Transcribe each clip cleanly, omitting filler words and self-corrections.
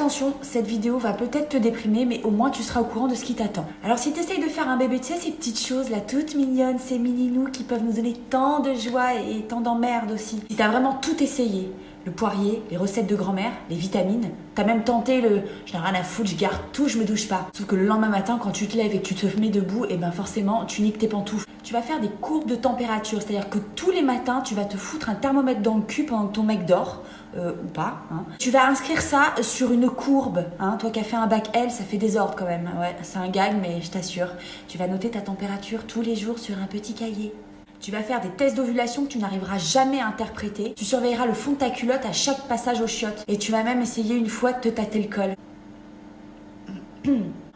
attention, cette vidéo va peut-être te déprimer, mais au moins tu seras au courant de ce qui t'attend. Alors si tu essayes de faire un bébé, tu sais ces petites choses là, toutes mignonnes, ces mini-nous qui peuvent nous donner tant de joie et tant d'emmerde aussi. Si t'as vraiment tout essayé, le poirier, les recettes de grand-mère, les vitamines, t'as même tenté le « j'en ai rien à foutre, je garde tout, je me douche pas ». Sauf que le lendemain matin, quand tu te lèves et que tu te mets debout, et ben forcément, tu niques tes pantoufles. Tu vas faire des courbes de température, c'est-à-dire que tous les matins, tu vas te foutre un thermomètre dans le cul pendant que ton mec dort, ou pas. Hein. Tu vas inscrire ça sur une courbe. Hein. Toi qui as fait un bac L, ça fait désordre quand même. Ouais, c'est un gag, mais je t'assure. Tu vas noter ta température tous les jours sur un petit cahier. Tu vas faire des tests d'ovulation que tu n'arriveras jamais à interpréter. Tu surveilleras le fond de ta culotte à chaque passage aux chiottes. Et tu vas même essayer une fois de te tâter le col.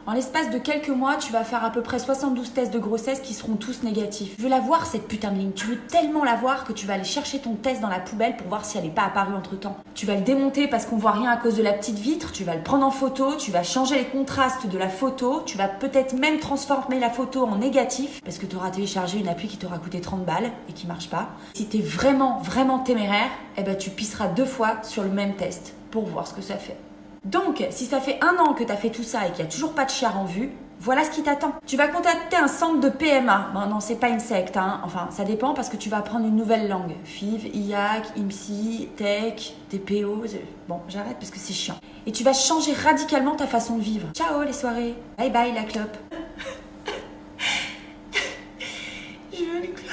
En l'espace de quelques mois, tu vas faire à peu près 72 tests de grossesse qui seront tous négatifs. Tu veux la voir cette putain de ligne. Tu veux tellement la voir que tu vas aller chercher ton test dans la poubelle pour voir si elle n'est pas apparue entre temps. Tu vas le démonter parce qu'on voit rien à cause de la petite vitre. Tu vas le prendre en photo. Tu vas changer les contrastes de la photo. Tu vas peut-être même transformer la photo en négatif parce que tu auras téléchargé une appli qui t'aura coûté 30 balles et qui marche pas. Si tu es vraiment téméraire, eh ben tu pisseras 2 fois sur le même test pour voir ce que ça fait. Donc, si ça fait 1 an que tu as fait tout ça et qu'il n'y a toujours pas de chiard en vue, voilà ce qui t'attend. Tu vas contacter un centre de PMA. Bon, non, c'est pas une secte, hein. Enfin, ça dépend parce que tu vas apprendre une nouvelle langue. FIV, IAC, IMSI, TEC, TPO. Bon, j'arrête parce que c'est chiant. Et tu vas changer radicalement ta façon de vivre. Ciao les soirées. Bye bye la clope. Je veux une clope.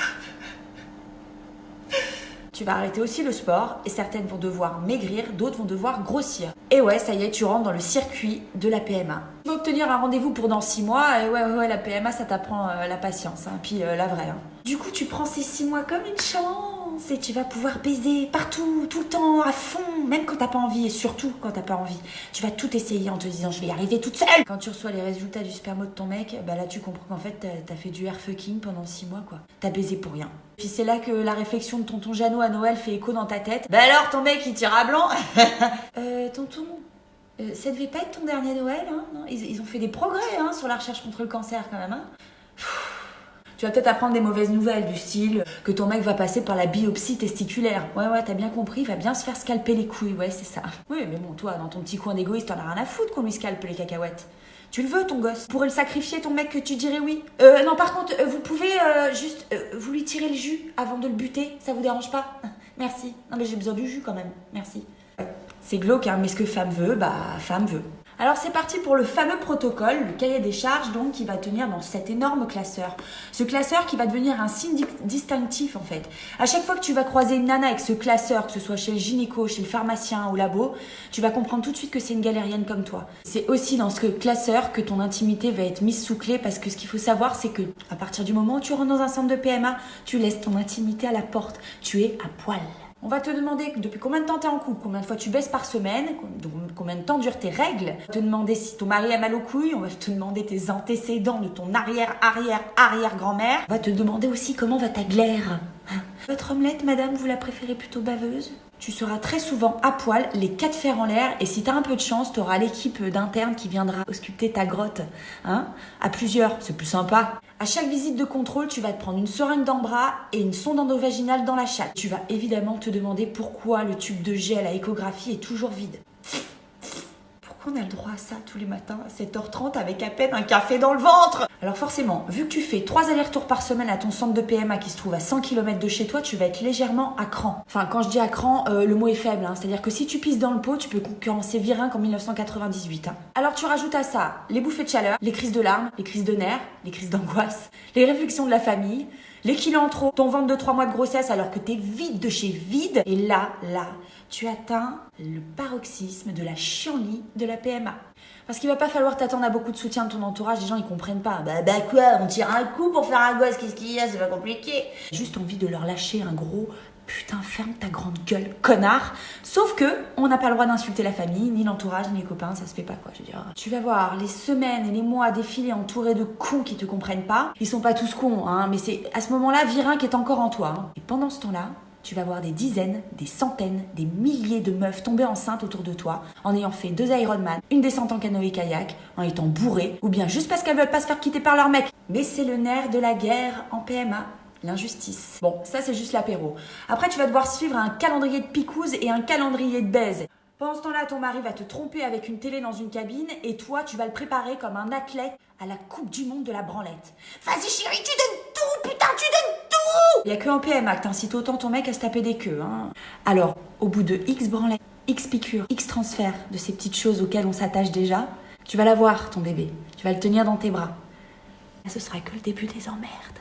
Tu vas arrêter aussi le sport et certaines vont devoir maigrir, d'autres vont devoir grossir. Et ouais, ça y est, tu rentres dans le circuit de la PMA. Tu vas obtenir un rendez-vous pour dans 6 mois et ouais, la PMA, ça t'apprend la patience, hein, puis la vraie. Hein. Du coup, tu prends ces 6 mois comme une chance et tu vas pouvoir baiser partout, tout le temps, à fond, même quand t'as pas envie et surtout quand t'as pas envie. Tu vas tout essayer en te disant je vais y arriver toute seule. Quand tu reçois les résultats du spermo de ton mec, bah là tu comprends qu'en fait t'as fait du air fucking pendant 6 mois quoi. T'as baisé pour rien. Puis c'est là que la réflexion de tonton Jeannot à Noël fait écho dans ta tête. Bah alors ton mec il tire à blanc. Tonton, ça devait pas être ton dernier Noël, hein, non ils ont fait des progrès hein, sur la recherche contre le cancer quand même. Hein. Tu vas peut-être apprendre des mauvaises nouvelles du style que ton mec va passer par la biopsie testiculaire. Ouais, t'as bien compris, il va bien se faire scalper les couilles, ouais, c'est ça. Oui, mais bon, toi, dans ton petit coin d'égoïste, t'en as rien à foutre qu'on lui scalpe les cacahuètes. Tu le veux, ton gosse? Pour le sacrifier, ton mec, que tu dirais oui. Non, par contre, vous pouvez juste vous lui tirer le jus avant de le buter, ça vous dérange pas? Merci. Non, mais j'ai besoin du jus quand même, merci. C'est glauque, hein, mais ce que femme veut, bah, femme veut. Alors c'est parti pour le fameux protocole, le cahier des charges donc qui va tenir dans cet énorme classeur. Ce classeur qui va devenir un signe distinctif en fait. À chaque fois que tu vas croiser une nana avec ce classeur, que ce soit chez le gynéco, chez le pharmacien, au labo, tu vas comprendre tout de suite que c'est une galérienne comme toi. C'est aussi dans ce classeur que ton intimité va être mise sous clé parce que ce qu'il faut savoir c'est que à partir du moment où tu rentres dans un centre de PMA, tu laisses ton intimité à la porte. Tu es à poil. On va te demander depuis combien de temps tu es en couple, combien de fois tu baisses par semaine, combien de temps durent tes règles. On va te demander si ton mari a mal aux couilles, on va te demander tes antécédents de ton arrière-grand-mère. On va te demander aussi comment va ta glaire. Votre omelette, madame, vous la préférez plutôt baveuse? Tu seras très souvent à poil, les 4 fers en l'air, et si t'as un peu de chance, t'auras l'équipe d'internes qui viendra ausculter ta grotte. Hein? À plusieurs, c'est plus sympa. À chaque visite de contrôle, tu vas te prendre une seringue dans le bras et une sonde endovaginale dans la chatte. Tu vas évidemment te demander pourquoi le tube de gel à échographie est toujours vide. Pourquoi on a le droit à ça tous les matins à 7h30 avec à peine un café dans le ventre? Alors forcément, vu que tu fais 3 allers-retours par semaine à ton centre de PMA qui se trouve à 100 km de chez toi, tu vas être légèrement à cran. Enfin, quand je dis à cran, le mot est faible. Hein. C'est-à-dire que si tu pisses dans le pot, tu peux concurrencer Virin qu'en 1998. Hein. Alors tu rajoutes à ça les bouffées de chaleur, les crises de larmes, les crises de nerfs, les crises d'angoisse, les réflexions de la famille, les kilos en trop, ton ventre de 3 mois de grossesse alors que t'es vide de chez vide. Et là, tu atteins le paroxysme de la chienlit de la PMA. Parce qu'il va pas falloir t'attendre à beaucoup de soutien de ton entourage, les gens ils comprennent pas. Bah quoi, on tire un coup pour faire un gosse, qu'est-ce qu'il y a, c'est pas compliqué. Juste envie de leur lâcher un gros putain ferme ta grande gueule, connard. Sauf que on n'a pas le droit d'insulter la famille, ni l'entourage, ni les copains, ça se fait pas quoi, je veux dire. Tu vas voir les semaines et les mois défiler entourés de cons qui te comprennent pas. Ils sont pas tous cons, hein, mais c'est à ce moment-là Virin qui est encore en toi. Hein. Et pendant ce temps-là, tu vas voir des dizaines, des centaines, des milliers de meufs tomber enceintes autour de toi en ayant fait 2 Ironman, une descente en canoë-kayak, en étant bourrées, ou bien juste parce qu'elles veulent pas se faire quitter par leur mec. Mais c'est le nerf de la guerre en PMA. L'injustice. Bon, ça c'est juste l'apéro. Après, tu vas devoir suivre un calendrier de picouse et un calendrier de baise. Pendant ce temps-là, ton mari va te tromper avec une télé dans une cabine et toi, tu vas le préparer comme un athlète à la Coupe du Monde de la branlette. Vas-y chérie, tu donnes tout, putain, tu donnes tout. Il y a que en PMA que t'incites autant ton mec à se taper des queues. Hein. Alors, au bout de X branlettes, X piqûres, X transferts de ces petites choses auxquelles on s'attache déjà, tu vas l'avoir, ton bébé. Tu vas le tenir dans tes bras. Ce sera que le début des emmerdes.